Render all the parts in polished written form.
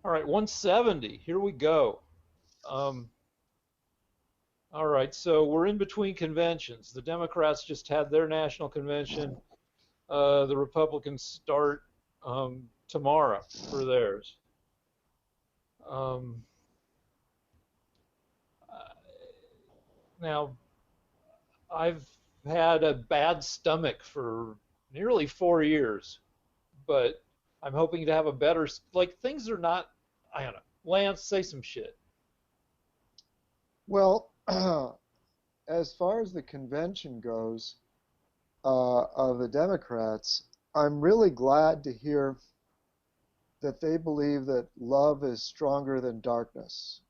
All right, 170. Here we go. Um, all right, so we're in between conventions. The Democrats just had their national convention. The Republicans start tomorrow for theirs. Um, Now, I've had a bad stomach for nearly 4 years, but I'm hoping to have a better, like, things are not, I don't know. Lance, say some shit. Well, as far as the convention goes of the Democrats, I'm really glad to hear that they believe that love is stronger than darkness.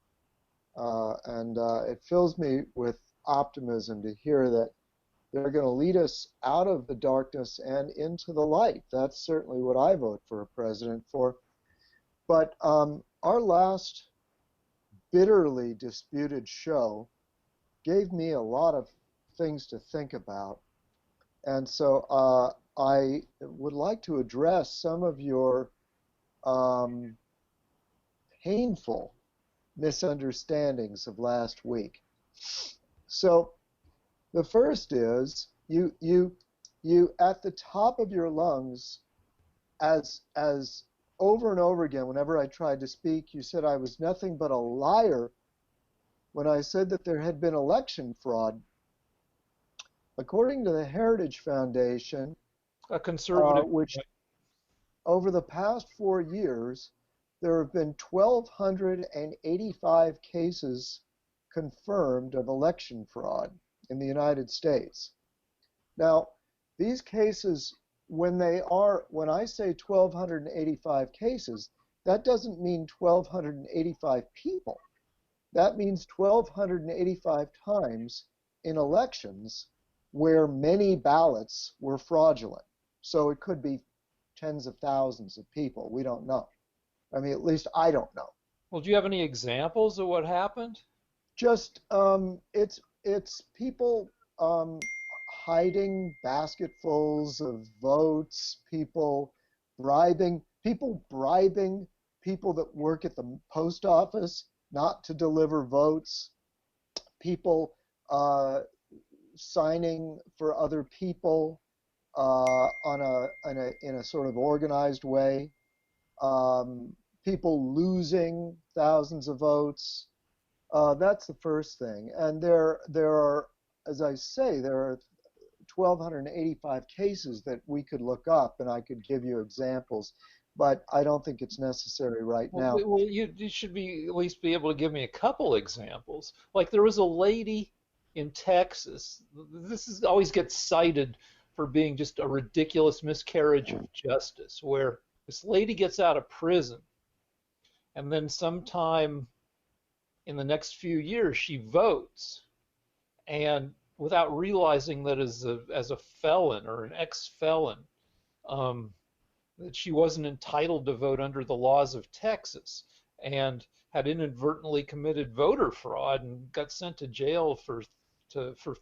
And it fills me with optimism to hear that they're going to lead us out of the darkness and into the light. That's certainly what I vote for a president for. But our last bitterly disputed show gave me a lot of things to think about. And so I would like to address some of your painful misunderstandings of last week. So the first is you at the top of your lungs, as over and over again, whenever I tried to speak, you said I was nothing but a liar when I said that there had been election fraud. According to the Heritage Foundation, A conservative. which over the past 4 years, there have been 1,285 cases confirmed of election fraud in the United States. Now, these cases, when I say 1,285 cases, that doesn't mean 1,285 people. That means 1,285 times in elections where many ballots were fraudulent. So it could be tens of thousands of people. We don't know. I mean, at least I don't know. Well, do you have any examples of what happened? Just it's people hiding basketfuls of votes, bribing people that work at the post office not to deliver votes, people signing for other people in a sort of organized way, people losing thousands of votes. That's the first thing. And there are, as I say, there are 1,285 cases that we could look up, and I could give you examples, but I don't think it's necessary right now. Well, you should be at least be able to give me a couple examples. Like there was a lady in Texas. Always gets cited for being just a ridiculous miscarriage of justice, where this lady gets out of prison, and then sometime in the next few years she votes, and without realizing that as a felon or an ex-felon, that she wasn't entitled to vote under the laws of Texas, and had inadvertently committed voter fraud and got sent to jail for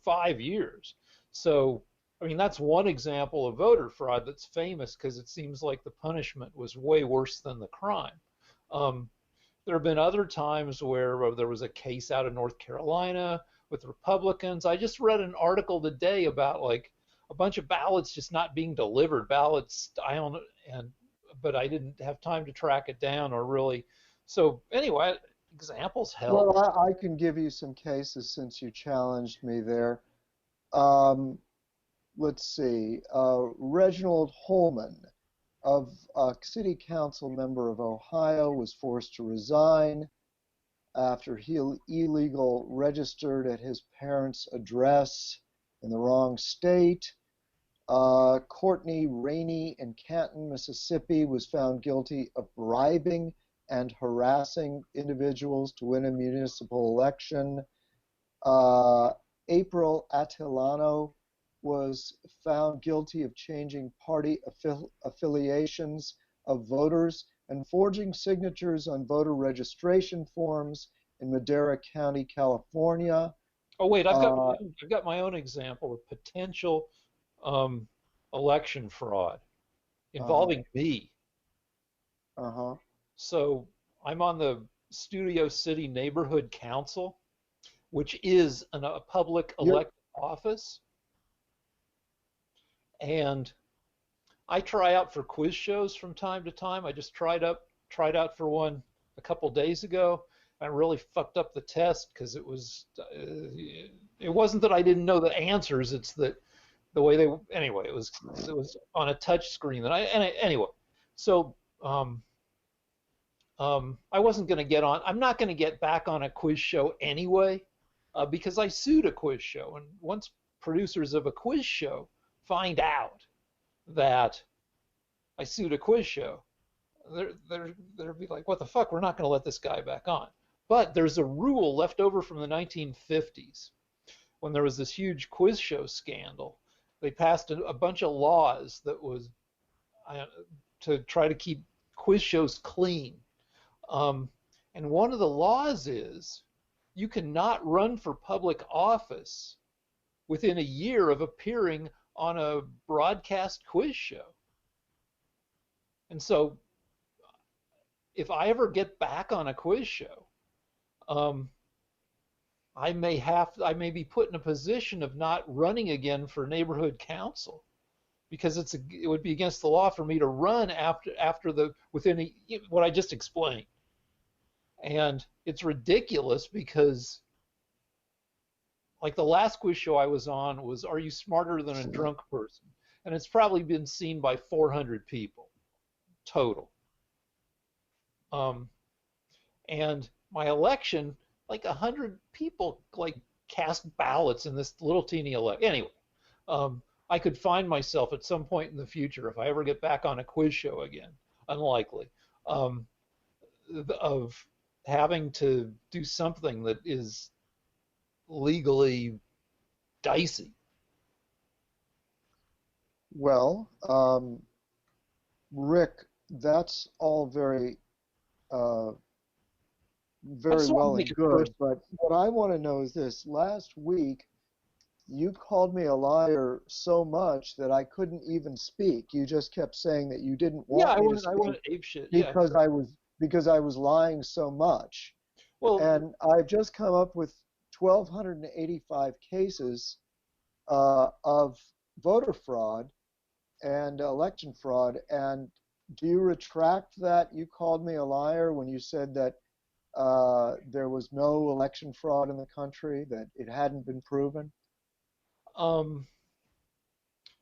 5 years. So, I mean, that's one example of voter fraud that's famous because it seems like the punishment was way worse than the crime. There have been other times where there was a case out of North Carolina with Republicans. I just read an article today about like a bunch of ballots just not being delivered. Ballots, but I didn't have time to track it down or really. So anyway, examples help. Well, I can give you some cases since you challenged me there. Um, let's see. Reginald Holman, of a city council member of Ohio, was forced to resign after he illegal registered at his parents' address in the wrong state. Courtney Rainey in Canton, Mississippi, was found guilty of bribing and harassing individuals to win a municipal election. April Attilano was found guilty of changing party affiliations of voters and forging signatures on voter registration forms in Madera County, California. Oh wait, I've got my own example of potential election fraud involving me. Uh-huh. So I'm on the Studio City Neighborhood Council, which is a public You're, elected office, and I try out for quiz shows from time to time. I just tried out for one a couple days ago. I really fucked up the test because it wasn't that I didn't know the answers. It's that the way they anyway. It was on a touch screen that anyway. So I wasn't going to get on. I'm not going to get back on a quiz show anyway because I sued a quiz show, and once producers of a quiz show find out that I sued a quiz show, they'll be like, what the fuck? We're not going to let this guy back on. But there's a rule left over from the 1950s when there was this huge quiz show scandal. They passed a bunch of laws that was to try to keep quiz shows clean. And one of the laws is you cannot run for public office within a year of appearing on a broadcast quiz show. And so if I ever get back on a quiz show, I may be put in a position of not running again for neighborhood council because it would be against the law for me to run within what I just explained. And it's ridiculous because like the last quiz show I was on was Are You Smarter Than a Drunk Person? And it's probably been seen by 400 people total. And my election, like 100 people like cast ballots in this little teeny election. Anyway, I could find myself at some point in the future, if I ever get back on a quiz show again, unlikely, of having to do something that is legally dicey. well, Rick, that's all very very well and good, but what I want to know is this. Last week, you called me a liar so much that I couldn't even speak. You just kept saying that you didn't want me to speak I went ape shit. because I was lying so much. Well, And I've just come up with 1,285 cases of voter fraud and election fraud. And do you retract that you called me a liar when you said that there was no election fraud in the country, that it hadn't been proven?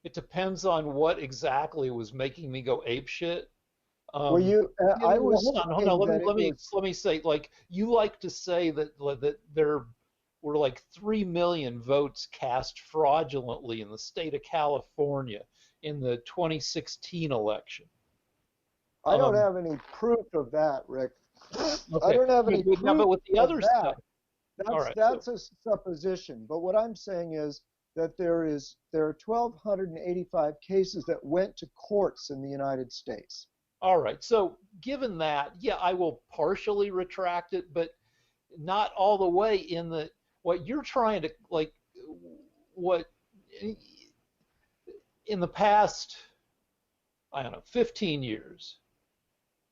It depends on what exactly was making me go ape shit. Well, I was hold on. Let me say, like, you like to say that there were like 3 million votes cast fraudulently in the state of California in the 2016 election. I don't have any proof of that, Rick. Okay. I don't have any proof but with the other stuff. That's a supposition. But what I'm saying is that there are 1,285 cases that went to courts in the United States. All right. So given that, yeah, I will partially retract it, but not all the way. In the what you're trying to like, what in the past, I don't know, 15 years,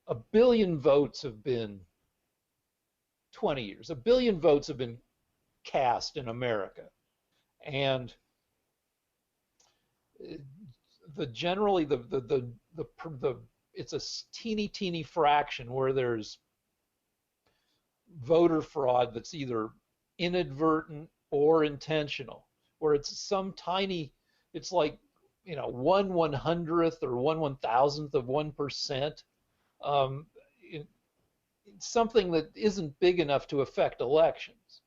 1 billion votes have been 20 years. 1 billion votes have been cast in America, and generally the it's a teeny fraction where there's voter fraud that's either inadvertent or intentional, where it's some tiny, it's like 1/100th or 1/1000th of 1%. It's something that isn't big enough to affect elections.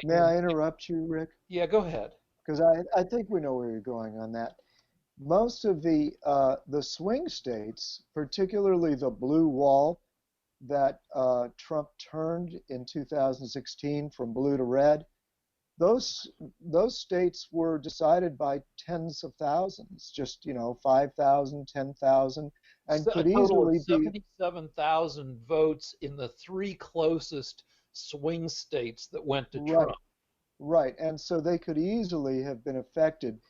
May I interrupt you, Rick? Yeah, go ahead. Because I think we know where you're going on that. Most of the swing states, particularly the blue wall that Trump turned in 2016 from blue to red, those states were decided by tens of thousands, just 5,000, 10,000, and could easily be 77,000 votes in the 3 closest swing states that went to Trump. Right, and so they could easily have been affected.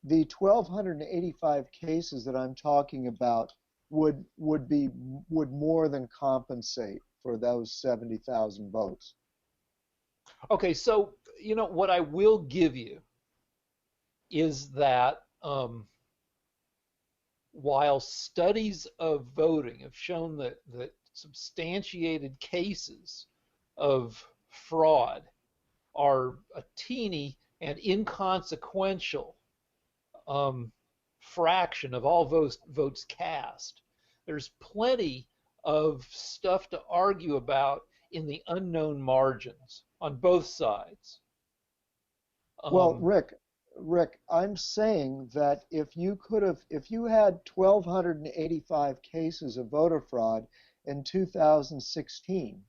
The 1,285 cases that I'm talking about would more than compensate for those 70,000 votes. Okay, so what I will give you is that while studies of voting have shown that substantiated cases of fraud are a teeny and inconsequential fraction of all votes cast, there's plenty of stuff to argue about in the unknown margins on both sides. Well, Rick, I'm saying that if you had 1,285 cases of voter fraud in 2016,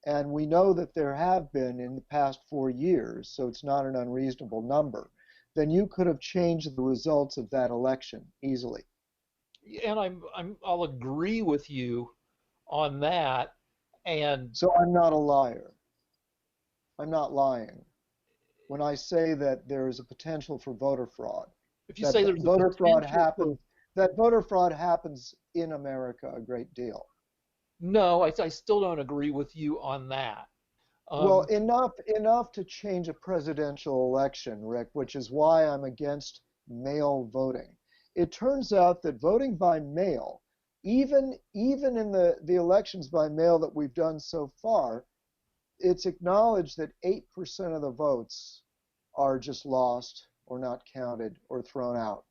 and we know that there have been in the past 4 years, so it's not an unreasonable number, then you could have changed the results of that election easily. And I'll agree with you on that. And so I'm not a liar. I'm not lying when I say that there is a potential for voter fraud. If you say there's voter fraud happens, that voter fraud happens in America a great deal. No, I still don't agree with you on that. Well, enough to change a presidential election, Rick, which is why I'm against mail voting. It turns out that voting by mail, even in the elections by mail that we've done so far, it's acknowledged that 8% of the votes are just lost or not counted or thrown out.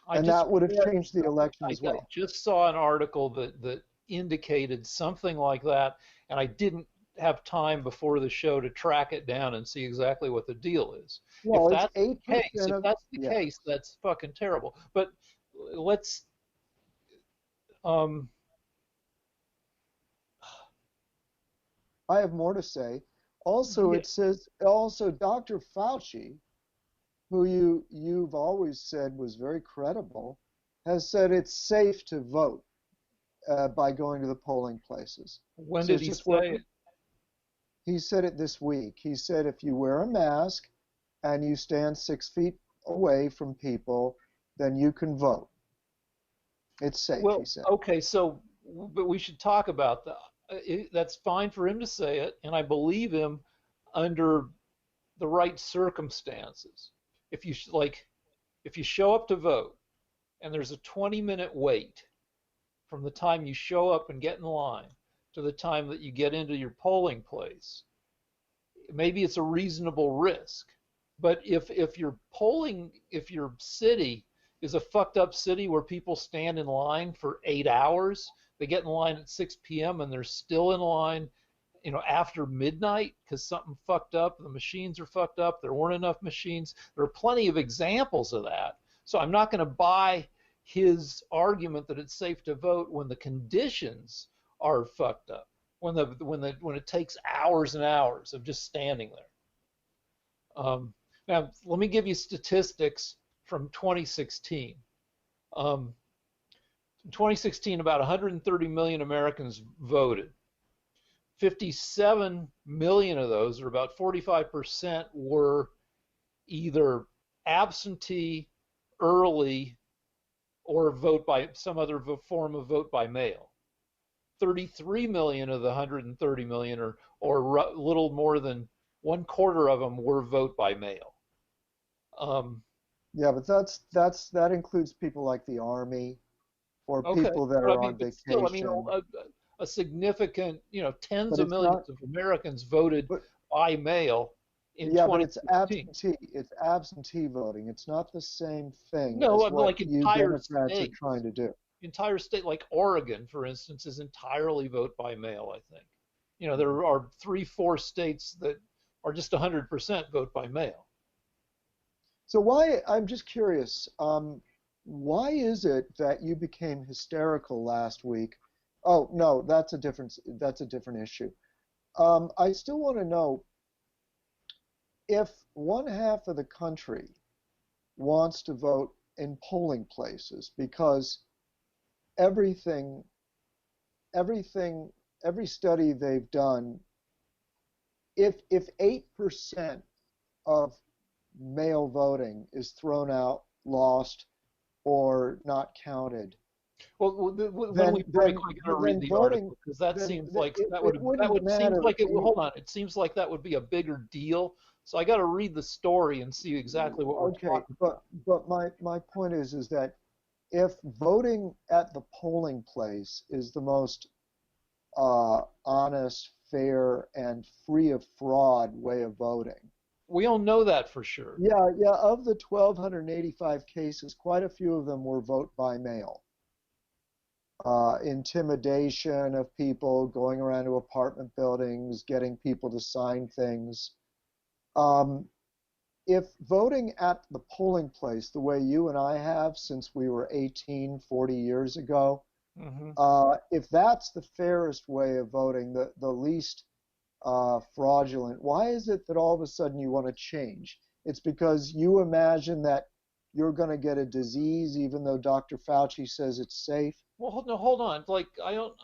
And that would have changed the election as well. I just saw an article that indicated something like that, and I didn't have time before the show to track it down and see exactly what the deal is. Well, if that's the case, that's fucking terrible. But let's I have more to say. Also, It says Dr. Fauci, who you've always said was very credible, has said it's safe to vote by going to the polling places. When did he say it? He said it this week. He said if you wear a mask and you stand 6 feet away from people, then you can vote. It's safe, he said. Okay, but we should talk about that. That's fine for him to say it, and I believe him under the right circumstances. If you show up to vote and there's a 20-minute wait from the time you show up and get in line to the time that you get into your polling place, maybe it's a reasonable risk. But if your city is a fucked up city where people stand in line for 8 hours, they get in line at 6 p.m. and they're still in line, after midnight because something fucked up, the machines are fucked up, there weren't enough machines. There are plenty of examples of that. So I'm not going to buy his argument that it's safe to vote when the conditions are fucked up, when it takes hours and hours of just standing there. Now, let me give you statistics from 2016. In 2016, about 130 million Americans voted. 57 million of those, or about 45%, were either absentee, early, or vote by some other form of vote by mail. 33 million of the 130 million, or a little more than 1/4 of them, were vote by mail. Yeah, but that includes people like the Army or people that are on vacation. Still, a significant, tens of millions of Americans voted by mail in 2016. But it's absentee. It's absentee voting. It's not the same thing as what like you Democrats are trying to do. Entire state, like Oregon, for instance, is entirely vote by mail, I think. There are 3-4 states that are just 100% vote by mail. So I'm just curious, why is it that you became hysterical last week? Oh, no, that's a different issue. I still want to know if 1/2 of the country wants to vote in polling places because every study they've done, if 8% of mail voting is thrown out, lost, or not counted, Well, when we break, I gotta read the voting, article because that then seems like it wouldn't seems matter. like it. Hold on, it seems like that would be a bigger deal. So I got to read the story and see exactly what we're Okay, talking about. but my point is that if voting at the polling place is the most honest, fair, and free of fraud way of voting. We don't know that for sure. Yeah. Of the 1,285 cases, quite a few of them were vote by mail. Intimidation of people, going around to apartment buildings, getting people to sign things. Um, if voting at the polling place, the way you and I have since we were 18, 40 years ago, Hmm. if that's the fairest way of voting, the least fraudulent, why is it that all of a sudden you want to change? It's because you imagine that you're going to get a disease even though Dr. Fauci says it's safe? Well, no, hold on. Like I don't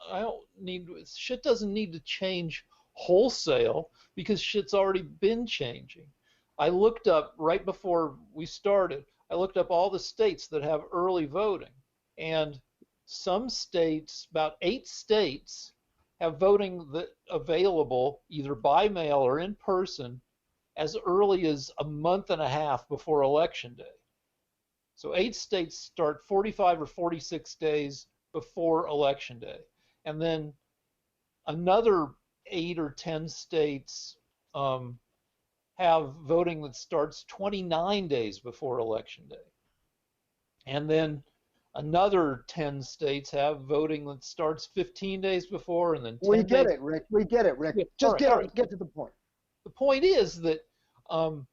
need shit doesn't need to change wholesale because shit's already been changing. I looked up right before we started. I looked up all the states that have early voting, and some states, about 8 states, have voting that available either by mail or in person as early as a month and a half before election day. So 8 states start 45 or 46 days before election day. And then another 8 or 10 states have voting that starts 29 days before election day. And then another 10 states have voting that starts 15 days before and then We 10 get days. it, Rick. We get it, Rick. Yeah, Just all right. get to the point. The point is that um,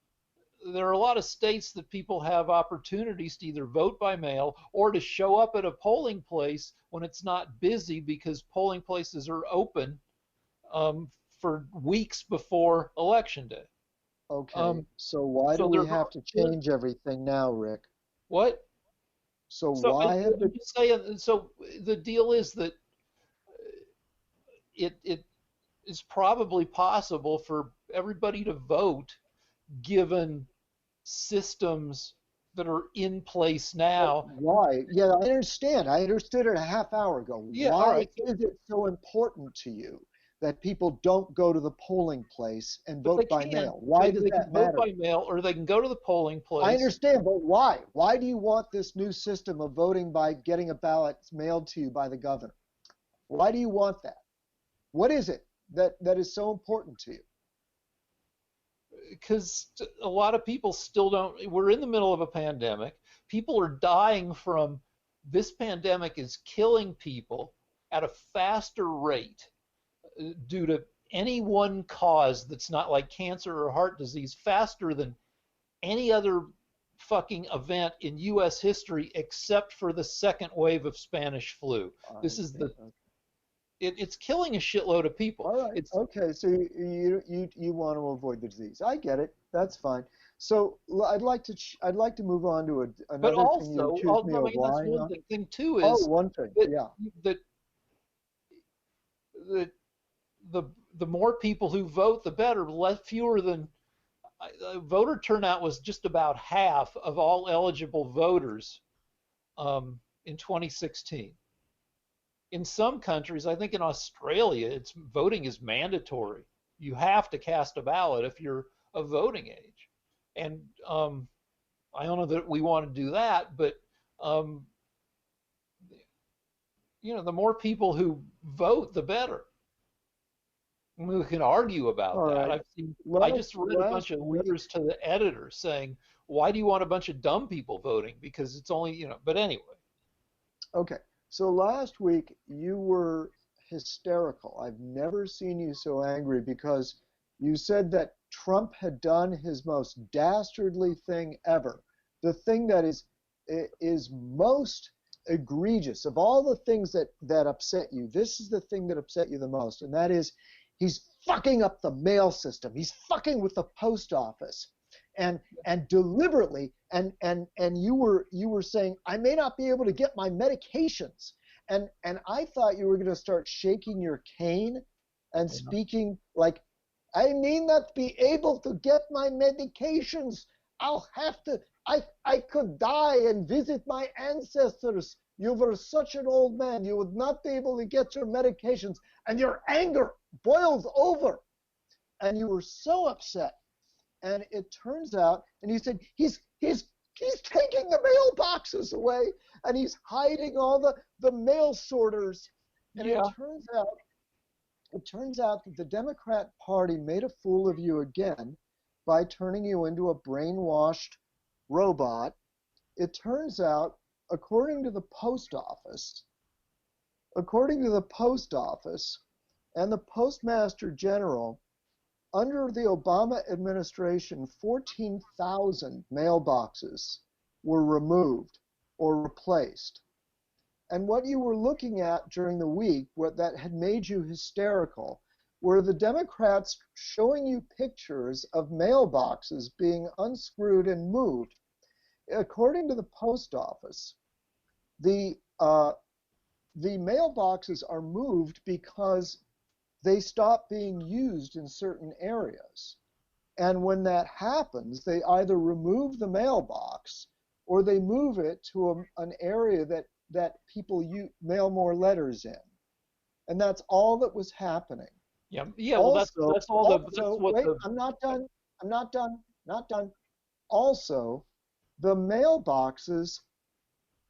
there are a lot of states that people have opportunities to either vote by mail or to show up at a polling place when it's not busy because polling places are open for weeks before election day. Okay, Um, so why do so we they're have to change everything now, Rick? what? So So why have I'm the just saying. So the deal is that it is probably possible for everybody to vote given systems that are in place But now. why? Yeah, I understand. I understood it a half hour ago. Yeah, all Why right. So, is it so important to you that people don't go to the polling place and but they vote by can. mail? Why does They can that vote matter? by mail, or they can go to the polling I place. understand, but why? Why do you want this new system of voting by getting a ballot mailed to you by the governor? Why do you want that? What is it that is so important to you? Because a lot of people still don't. We're in the middle of a pandemic. People are dying from this pandemic is killing people at a faster rate due to any one cause that's not like cancer or heart disease faster than any other fucking event in US history except for the second wave of Spanish flu. I This is see. the it's killing a shitload of people. All right. It's Okay. So you want to avoid the disease. I get it. That's fine. So I'd like to move on to but another thing you also, accused me I of mean that's lying one on. thing too Oh, is one thing. that Yeah. that the the the more people who vote, the better. Less fewer than voter turnout was just about half of all eligible voters in 2016. In some countries, I think in Australia, it's voting is mandatory. You have to cast a ballot if you're of voting age, and I don't know that we want to do that, but um, the more people who vote, the better. We can argue about All that. right. I just read a Last bunch of week. letters to the editor saying, why do you want a bunch of dumb people voting? Because it's only, but anyway. Okay. So last week you were hysterical. I've never seen you so angry because you said that Trump had done his most dastardly thing ever. The thing that is most egregious of all the things that upset you. This is the thing that upset you the most, and that is he's fucking up the mail system. He's fucking with the post office. And deliberately and you were saying I may not be able to get my medications, and I thought you were going to start shaking your cane and Yeah. speaking like I may not be able to get my medications. I'll have to, I could die and visit my ancestors. You were such an old man. You would not be able to get your medications, and your anger boils over. And you were so upset. And it turns out, and he said, he's taking the mailboxes away, and he's hiding all the mail sorters. And Yeah. it turns out that the Democrat Party made a fool of you again by turning you into a brainwashed robot. It turns out, according to the post office and the Postmaster General, under the Obama administration, 14,000 mailboxes were removed or replaced. And what you were looking at during the week, what that had made you hysterical, were the Democrats showing you pictures of mailboxes being unscrewed and moved. According to the post office, the mailboxes are moved because they stop being used in certain areas. And when that happens, they either remove the mailbox or they move it to an area that people mail more letters in. And that's all that was happening. Yeah, well, that's all wait, I'm not done. Also, the mailboxes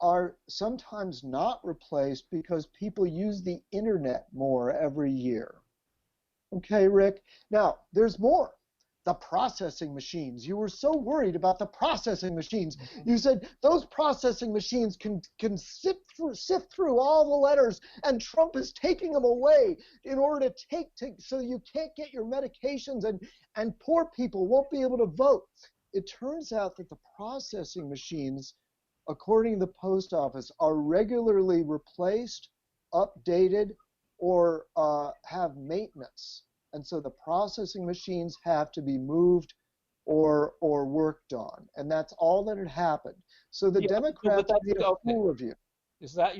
are sometimes not replaced because people use the internet more every year. Okay, Rick? Now, there's more. The processing machines. You were so worried about the processing machines. You said those processing machines can sift through all the letters, and Trump is taking them away in order to so you can't get your medications, and poor people won't be able to vote. It turns out that the processing machines, according to the post office, are regularly replaced, updated, or have maintenance. And so the processing machines have to be moved or worked on. And that's all that had happened. So the Democrats made a fool of you. Is that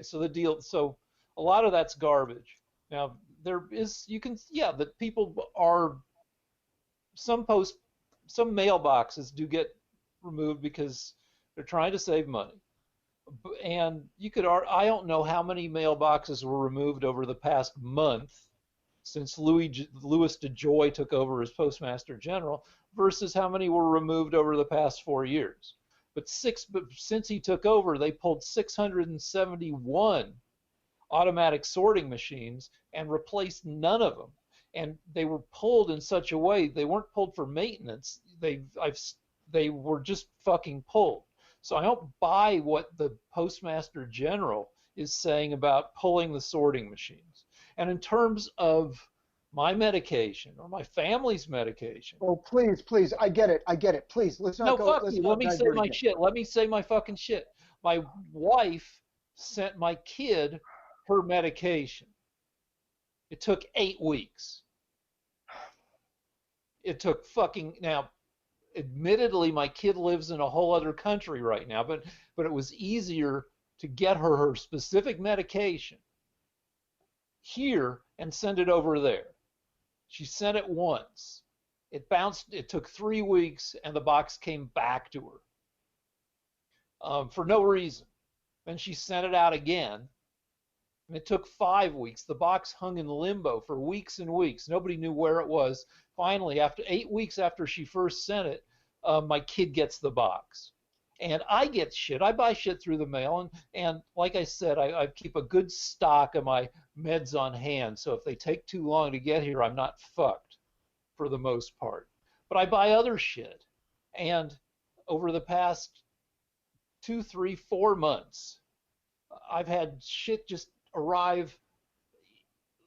so the deal, so a lot of that's garbage. Now, that people are, some mailboxes do get removed because they're trying to save money. And I don't know how many mailboxes were removed over the past month since Louis DeJoy took over as Postmaster General versus how many were removed over the past 4 years. But since he took over, they pulled 671 automatic sorting machines and replaced none of them. And they were pulled in such a way, they weren't pulled for maintenance. They were just fucking pulled. So I don't buy what the Postmaster General is saying about pulling the sorting machines. And in terms of my medication or my family's medication. Oh, please. I get it. Please, let's not go. No, fuck you. Let me say my shit. Let me say my fucking shit. My wife sent my kid her medication. It took 8 weeks. It took now, admittedly, my kid lives in a whole other country right now, but it was easier to get her specific medication here and send it over there. She sent it once. It bounced. It took 3 weeks, and the box came back to her for no reason. Then she sent it out again, and it took 5 weeks. The box hung in limbo for weeks and weeks. Nobody knew where it was. Finally, after 8 weeks after she first sent it, my kid gets the box. And I get shit. I buy shit through the mail. And like I said, I keep a good stock of my meds on hand. So if they take too long to get here, I'm not fucked for the most part. But I buy other shit. And over the past 2, 3, 4 months, I've had shit just arrive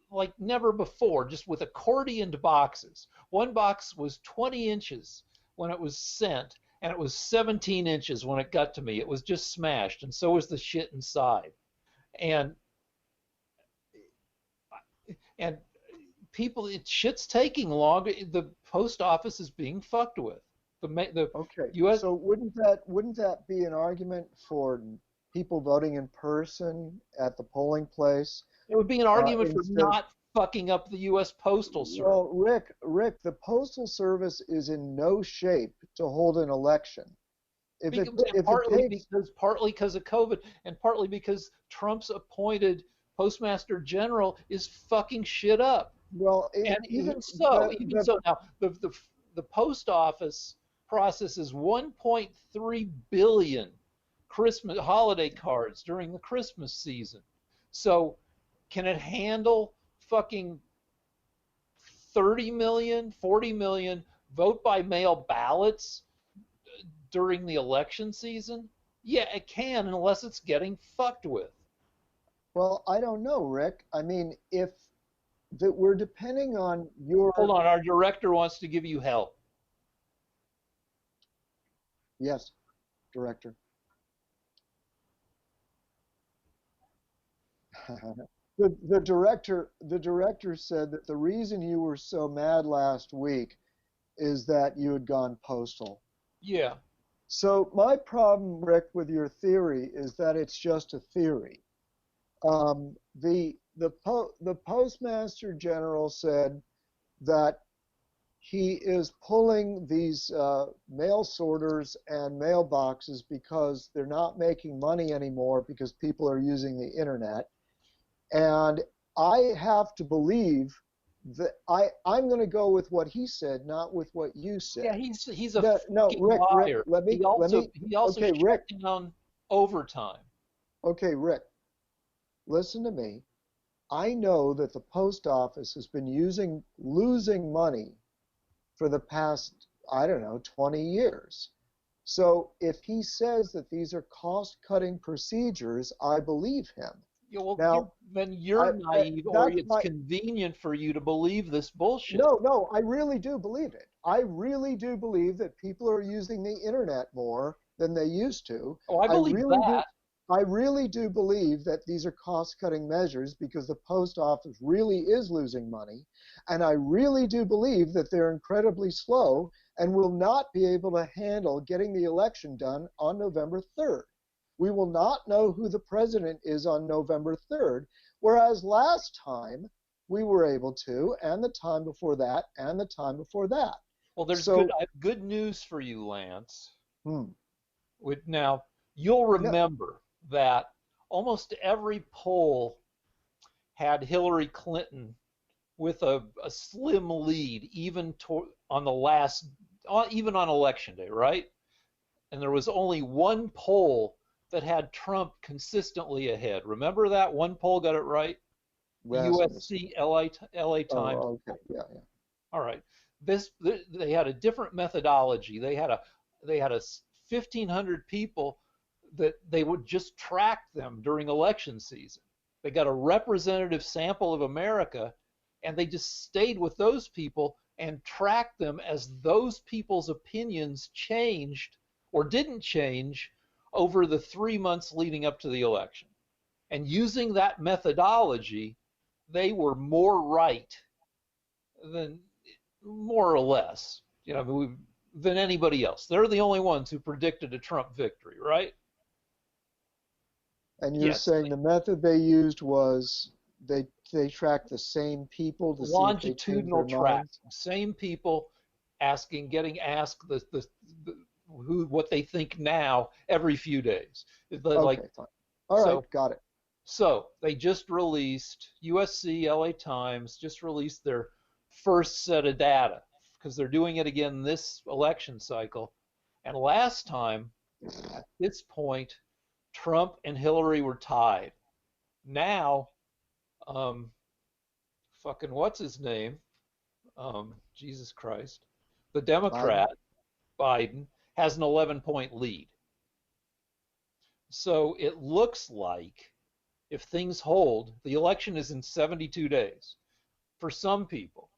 like never before, just with accordioned boxes. One box was 20 inches when it was sent, and it was 17 inches when it got to me. It was just smashed, and so was the shit inside. And people, shit's taking longer. The post office is being fucked with. Okay. US. So wouldn't that be an argument for people voting in person at the polling place? It would be an argument for not fucking up the U.S. Postal Service. Well, Rick, the Postal Service is in no shape to hold an election. If it takes Partly because of COVID, and partly because Trump's appointed Postmaster General is fucking shit up. well, And even so, now the post office processes 1.3 billion Christmas holiday cards during the Christmas season. So can it handle fucking 30 million, 40 million vote by mail ballots during the election season? Yeah, it can, unless it's getting fucked with. well, I don't know, Rick. I mean, if that we're depending on your Hold on, our director wants to give you help. yes, director. The director said that the reason you were so mad last week is that you had gone postal. Yeah. So my problem, Rick, with your theory is that it's just a theory. The Postmaster General said that he is pulling these mail sorters and mailboxes because they're not making money anymore because people are using the internet. And I have to believe that I'm going to go with what he said, not with what you said. Yeah, he's a fucking Rick, liar. he also okay, shut Rick. down overtime. Okay, Rick, listen to me. I know that the post office has been losing money for the past, I don't know, 20 years. So if he says that these are cost-cutting procedures, I believe him. Yeah, well, Now, then you're naive, or that's it's convenient for you to believe this bullshit. No, I really do believe it. I really do believe that people are using the internet more than they used to. Oh, I believe that. I really do believe that these are cost-cutting measures because the post office really is losing money. And I really do believe that they're incredibly slow and will not be able to handle getting the election done on November 3rd. We will not know who the president is on November 3rd, whereas last time we were able to, and the time before that, and the time before that. Well, I have good news for you, Lance. Hmm. Now, you'll remember that almost every poll had Hillary Clinton with a slim lead, even on election day, right? And there was only one poll that had Trump consistently ahead. Remember that one poll got it right? USC LA Times. Oh, okay, yeah. All right. They had a different methodology. They had a 1,500 people that they would just track them during election season. They got a representative sample of America, and they just stayed with those people and tracked them as those people's opinions changed or didn't change over the 3 months leading up to the election. And using that methodology, they were more right than, more or less, than anybody else. They're the only ones who predicted a Trump victory, right? And you're saying the method they used was they tracked the same people to longitudinal see if they changed their minds? Same people getting asked what they think now every few days. Okay, fine. All right, got it. So they just released, USC, LA Times just released their first set of data because they're doing it again this election cycle. And last time, at this point, Trump and Hillary were tied. Now, fucking what's his name? Jesus Christ. The Democrat, Biden has an 11-point lead. So it looks like, if things hold, the election is in 72 days. For some people.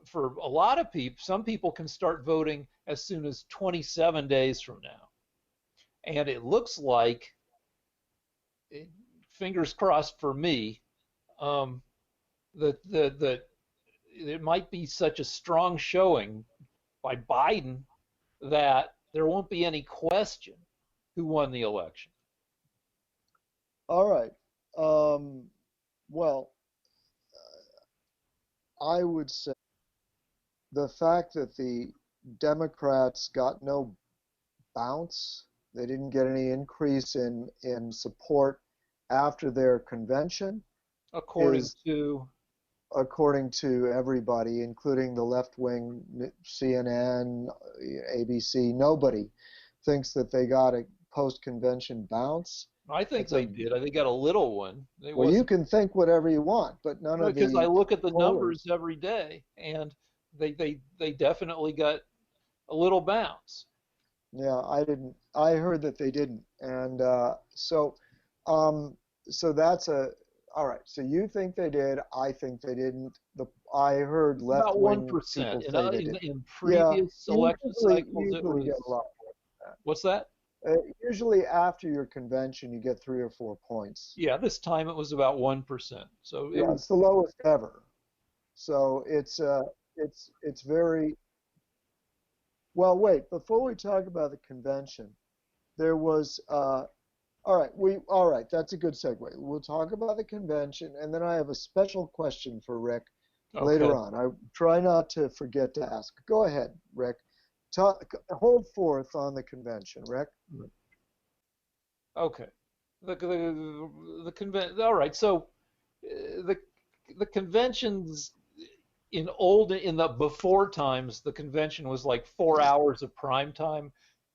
For a lot of people, some people can start voting as soon as 27 days from now. And it looks like, fingers crossed for me, that it might be such a strong showing by Biden that there won't be any question who won the election. All right. Well, I would say the fact that the Democrats got no bounce, they didn't get any increase in support after their convention, according is, to. according to everybody, including the left wing, CNN, ABC, nobody thinks that they got a post convention bounce. I think It's they a did. I think got a little one. It Well, you wasn't can think whatever you want, but none of because I the look at the pollers. numbers every day, and they definitely got a little bounce. Yeah, I didn't. I heard that they didn't, and um, so that's a all right. So you think they did? I think they didn't. I heard About one left-wing percent. people In, say uh, they in did. in Yeah, previous election cycles, it usually get a was lot more than what's that? that. Usually after your convention, you get 3 or 4 points. Yeah, this time it was about 1%. So it Yeah, was it's the lowest ever. So it's very well. Wait, before we talk about the convention, there was all right, that's a good segue. We'll talk about the convention, and then I have a special question for Rick okay. later on. I try not to forget to ask. Go ahead, Rick. Hold forth on the convention, Rick. Okay. The convention. All right. So the conventions in the before times, the convention was like 4 hours of prime time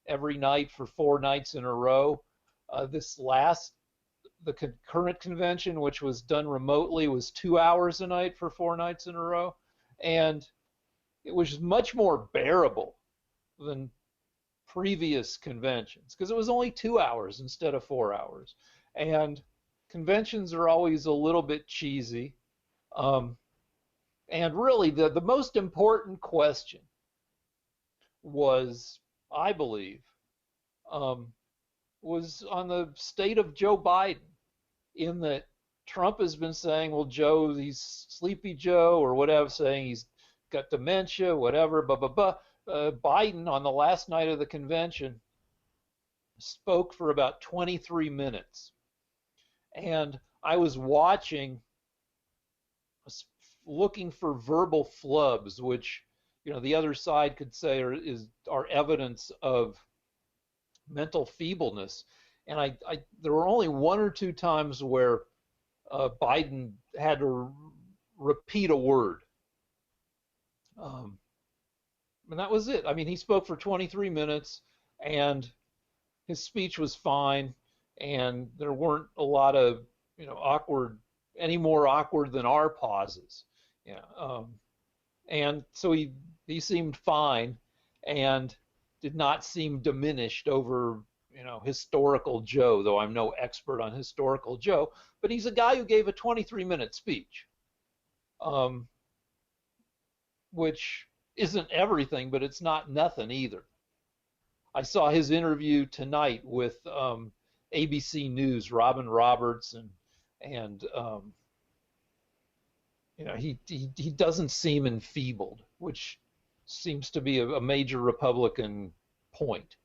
every night for 4 nights in a row. This last the current convention, which was done remotely, was 2 hours a night for 4 nights in a row, and it was much more bearable than previous conventions because it was only 2 hours instead of 4 hours. And conventions are always a little bit cheesy. Um, and really, the most important question was, I believe, um, was on the state of Joe Biden, in that Trump has been saying, well, Joe, he's sleepy Joe, or whatever, saying he's got dementia, whatever, blah, blah, blah. Biden, on the last night of the convention, spoke for about 23 minutes. And I was watching, looking for verbal flubs, which, the other side could say are evidence of mental feebleness. And there were only one or two times where Biden had to repeat a word. Um, and that was it. I mean, he spoke for 23 minutes, and his speech was fine, and there weren't a lot of awkward, any more awkward than our pauses. Yeah, and so he seemed fine, and did not seem diminished over historical Joe, though I'm no expert on historical Joe, but he's a guy who gave a 23-minute speech, um, which isn't everything, but it's not nothing either. I saw his interview tonight with ABC News, Robin Roberts, and he doesn't seem enfeebled, which seems to be a major Republican point.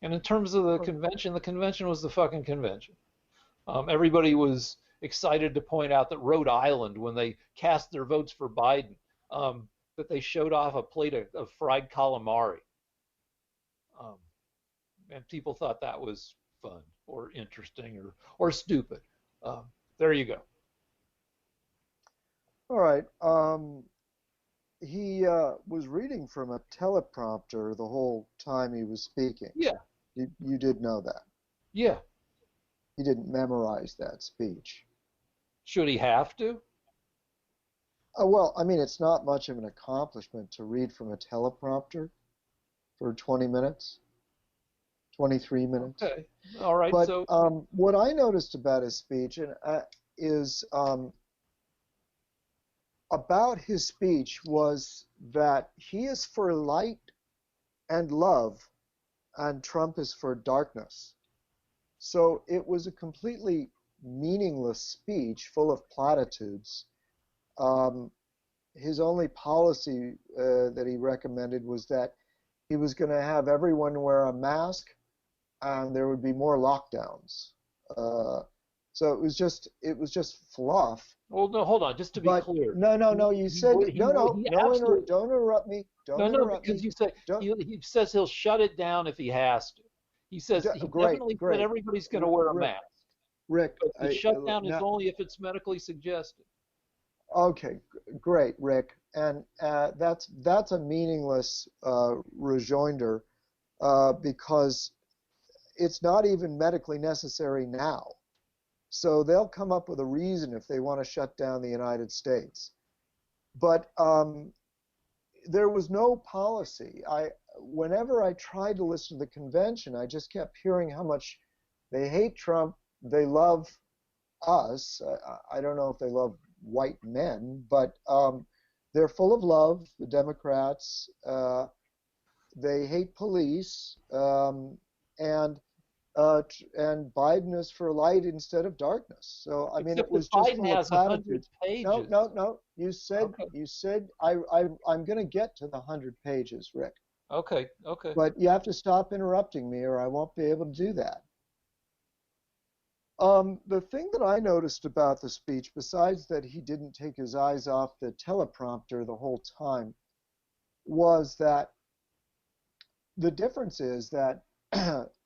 And in terms of the convention was the fucking convention. Everybody was excited to point out that Rhode Island, when they cast their votes for Biden, that they showed off a plate of fried calamari. Um, and people thought that was fun or interesting or stupid. Um, there you go. All right. He was reading from a teleprompter the whole time he was speaking. Yeah, You did know that. yeah. He didn't memorize that speech. Should he have to? Well, I mean, it's not much of an accomplishment to read from a teleprompter for 20 minutes, 23 minutes. Okay, all right. But So what I noticed about his speech is about his speech was that he is for light and love, and Trump is for darkness. So it was a completely meaningless speech full of platitudes. Um, his only policy that he recommended was that he was going to have everyone wear a mask and there would be more lockdowns. So it was just fluff. Well, no, hold on. Just to be But clear, no, no, no. You said no, no, he no. absolutely Don't interrupt me. Don't no, no, interrupt because me. you say Don't. he says he'll shut it down if he has to. He Great, definitely said great. everybody's going to wear a Rick, mask, Rick. but the shutdown is Now, only if it's medically suggested. okay, great, Rick. And that's a meaningless rejoinder because it's not even medically necessary now. So they'll come up with a reason if they want to shut down the United States. But there was no policy. Whenever I tried to listen to the convention, I just kept hearing how much they hate Trump, they love us. I don't know if they love white men, but they're full of love, the Democrats. They hate police, and and Biden is for light instead of darkness. So I mean, it Except that was just Biden full of has 100 platitudes. No, pages. no, no. Okay, You said I'm going to get to the 100 pages, Rick. okay, okay. But you have to stop interrupting me, or I won't be able to do that. The thing that I noticed about the speech, besides that he didn't take his eyes off the teleprompter the whole time, was that the difference is that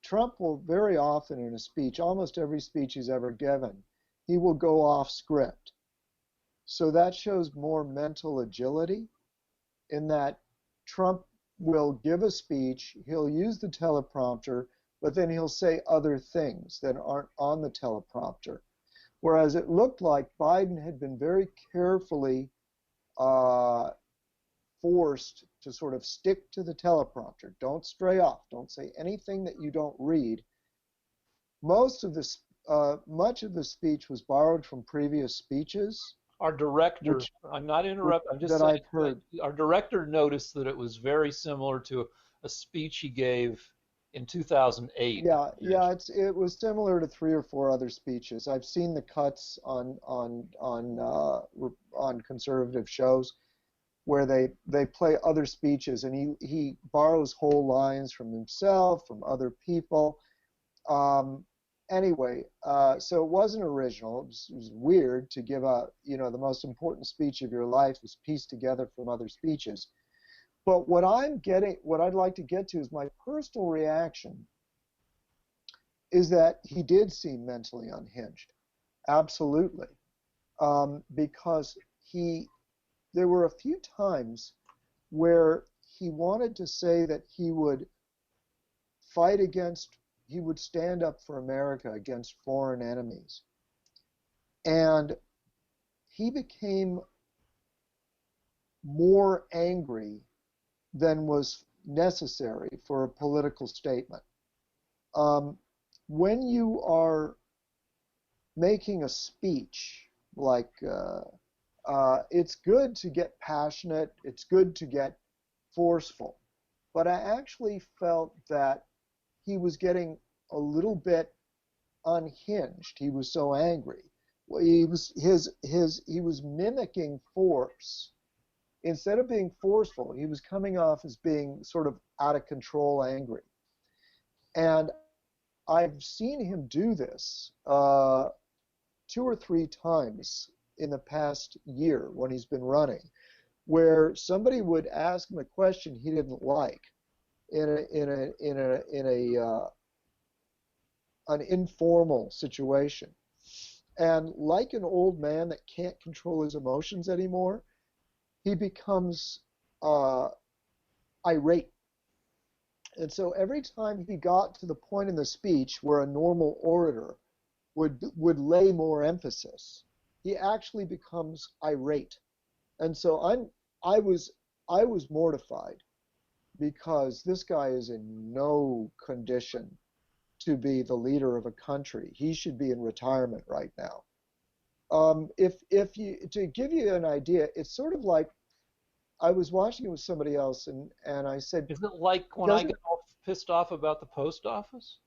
Trump will very often in a speech, almost every speech he's ever given, he will go off script. So that shows more mental agility in that Trump will give a speech, he'll use the teleprompter, but then he'll say other things that aren't on the teleprompter. Whereas it looked like Biden had been very carefully uh, forced to sort of stick to the teleprompter. Don't stray off. Don't say anything that you don't read. Much of the speech was borrowed from previous speeches, Our director, which I'm not interrupting, I'm just that saying, I've heard. our director noticed that it was very similar to a speech he gave in 2008 at Yeah, the yeah, convention. it was similar to 3 or 4 other speeches. I've seen the cuts on conservative shows where they play other speeches, and he borrows whole lines from himself, from other people. Um, anyway, so it wasn't original. It was weird to give the most important speech of your life is pieced together from other speeches. But what I'd like to get to is my personal reaction is that he did seem mentally unhinged. Absolutely. Because there were a few times where he wanted to say that fight against, he would stand up for America against foreign enemies. And he became more angry than was necessary for a political statement. Um, when you are making a speech, like it's good to get passionate, it's good to get forceful, but I actually felt that he was getting a little bit unhinged. He was so angry. He was mimicking force. Instead of being forceful, he was coming off as being sort of out of control angry. And I've seen him do this 2 or 3 times in the past year when he's been running, where somebody would ask him a question he didn't like in an informal situation, and like an old man that can't control his emotions anymore, he becomes uh, irate. And so every time he got to the point in the speech where a normal orator would lay more emphasis, he actually becomes irate. And so I was mortified because this guy is in no condition to be the leader of a country. He should be in retirement right now. If you to give you an idea, it's sort of like I was watching it with somebody else, and I said, Isn't it like when I doesn't get all pissed off about the post office?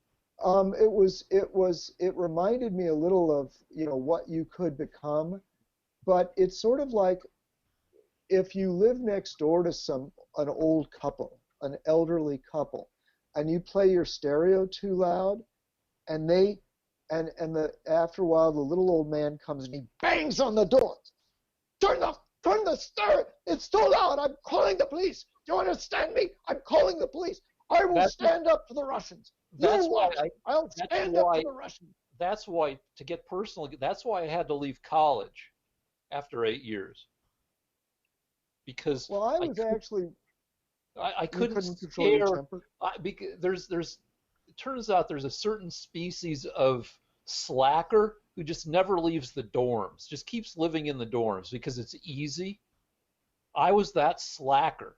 it reminded me a little of what you could become, but it's sort of like if you live next door to an old couple, an elderly couple, and you play your stereo too loud, and after a while, the little old man comes and he bangs on the door. Turn the stir. It's too loud. I'm calling the police. Do you understand me? I'm calling the police. I will stand up for the Russians. That's You why watch. I'll stand up for the Russians. That's why, to get personal, that's why I had to leave college after 8 years. Because well, I was actually. I couldn't control your temper. Because it turns out there's a certain species of slacker who just never leaves the dorms, just keeps living in the dorms because it's easy. I was that slacker.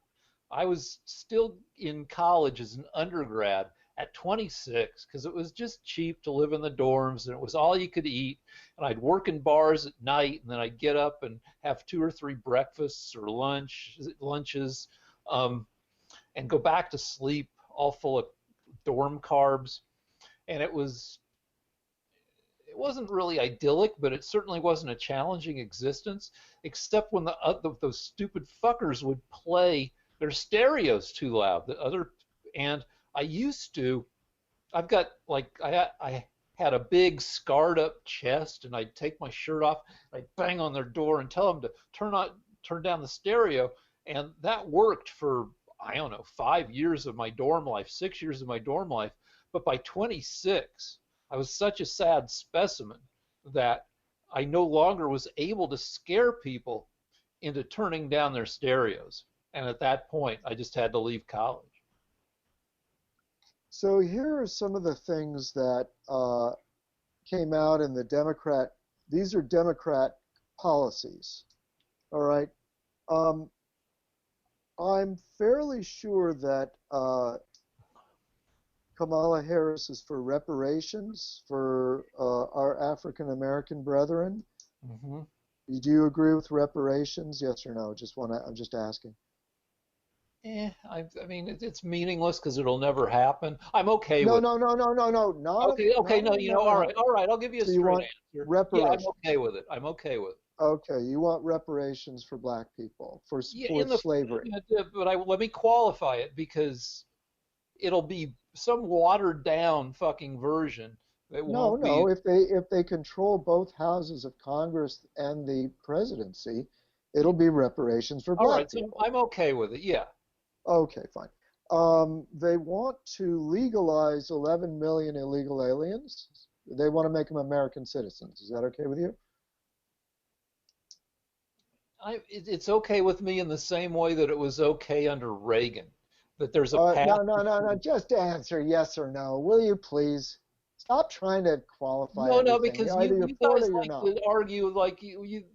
I was still in college as an undergrad at 26 because it was just cheap to live in the dorms and it was all you could eat. And I'd work in bars at night and then I'd get up and have 2 or 3 breakfasts or lunches and go back to sleep all full of dorm carbs. And it wasn't really idyllic, but it certainly wasn't a challenging existence, except when those stupid fuckers would play their stereos too loud. And I've got I had a big scarred up chest, and I'd take my shirt off, I'd bang on their door and tell them to turn down the stereo, and that worked for, I don't know, 5 years of my dorm life, 6 years of my dorm life. But by 26, I was such a sad specimen that I no longer was able to scare people into turning down their stereos. And at that point, I just had to leave college. So here are some of the things that came out in the Democrat. These are Democrat policies. All right. I'm fairly sure that Kamala Harris is for reparations for our African American brethren. Mm-hmm. Do you agree with reparations? Yes or no? I'm just asking. I mean, it's meaningless because it'll never happen. I'm okay no, with no, no, no, no, no, no. Okay, no, all right, I'll give you a straight answer. Reparations. Yeah, I'm okay with it. I'm okay with it. Okay, you want reparations for black people for slavery. But let me qualify it because it'll be some watered down fucking version. No. If they control both houses of Congress and the presidency, it'll be reparations for black people. So I'm okay with it. Yeah. Okay, fine. They want to legalize 11 million illegal aliens. They want to make them American citizens. Is that okay with you? It's okay with me in the same way that it was okay under Reagan. That there's a path. No. Just answer yes or no, will you please? Stop trying to qualify. No, because you guys like to argue like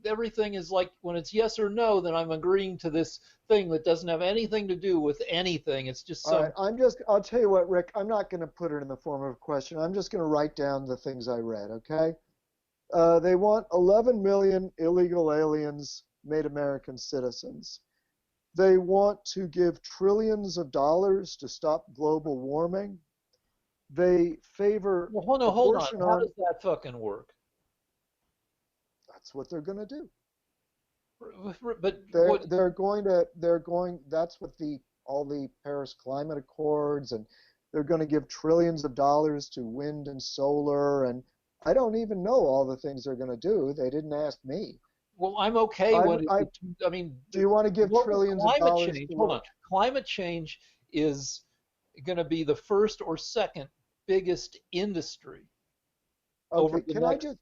everything is like when it's yes or no, then I'm agreeing to this thing that doesn't have anything to do with anything. It's just so. All right, I'll tell you what, Rick. I'm not going to put it in the form of a question. I'm just going to write down the things I read. Okay. They want 11 million illegal aliens made American citizens. They want to give trillions of dollars to stop global warming. They favor. Well, hold on. How does that fucking work? That's what they're going to do. But they're going. That's what all the Paris Climate Accords, and they're going to give trillions of dollars to wind and solar, and I don't even know all the things they're going to do. They didn't ask me. Well, I'm okay with it. I mean, do you want to give trillions of dollars? Hold on. Climate change is going to be the first or second biggest industry. Okay,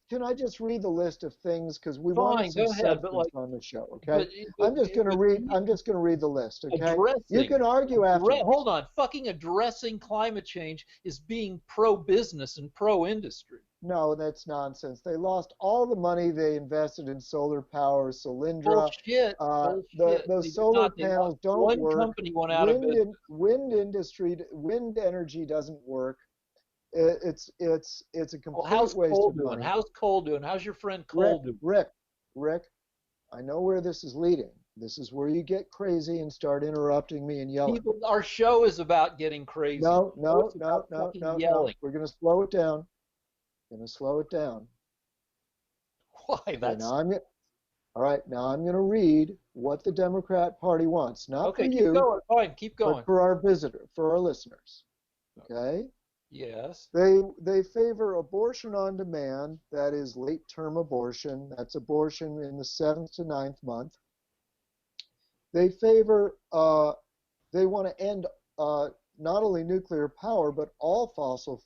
can I just read the list of things because we want some substance on the show, okay? I'm just going to read the list, okay? You can argue after. Hold on, fucking addressing climate change is being pro-business and pro-industry. No, that's nonsense. They lost all the money they invested in solar power, Solyndra. Bullshit. Those solar panels don't work. One company went out of business. Wind energy doesn't work. It's a complete waste of money. How's Cole doing? How's your friend Cole doing? Rick, I know where this is leading. This is where you get crazy and start interrupting me and yelling. Our show is about getting crazy. No. We're going to slow it down. Why? That's... Okay, all right, now I'm going to read what the Democrat Party wants. Not for you. Keep going. Fine, keep going. But for our visitor, for our listeners. Okay? Yes. They favor abortion on demand, that is late-term abortion. That's abortion in the 7th to 9th month. They favor, they want to end not only nuclear power, but all fossil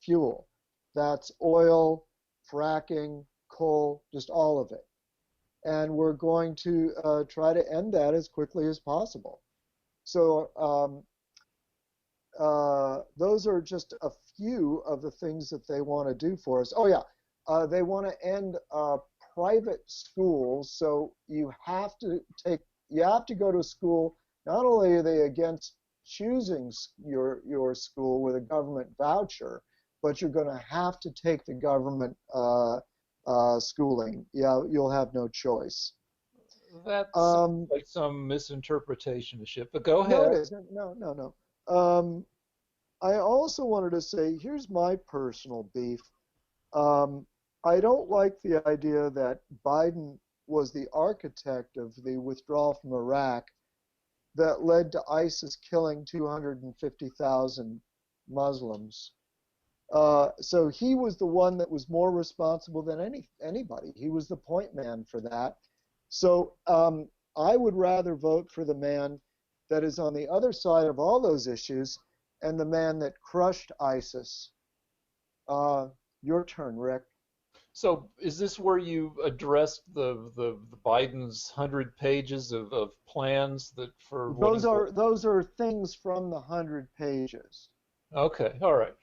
fuel. That's oil, fracking, coal, just all of it. And we're going to try to end that as quickly as possible. So those are just a few of the things that they want to do for us. Oh yeah, they want to end private schools. So you have to go to school. Not only are they against choosing your school with a government voucher, but you're going to have to take the government schooling. Yeah, you'll have no choice. That sounds like some misinterpretation of shit, but go No, it ahead. isn't. No, no, no. I also wanted to say, here's my personal beef. Um, I don't like the idea that Biden was the architect of the withdrawal from Iraq that led to ISIS killing 250,000 Muslims. So he was the one that was more responsible than anybody. He was the point man for that. So I would rather vote for the man that is on the other side of all those issues and the man that crushed ISIS. Your turn, Rick. So is this where you addressed the Biden's 100 pages of plans that for what Those is it? are those are things from the 100 pages. Okay, all right.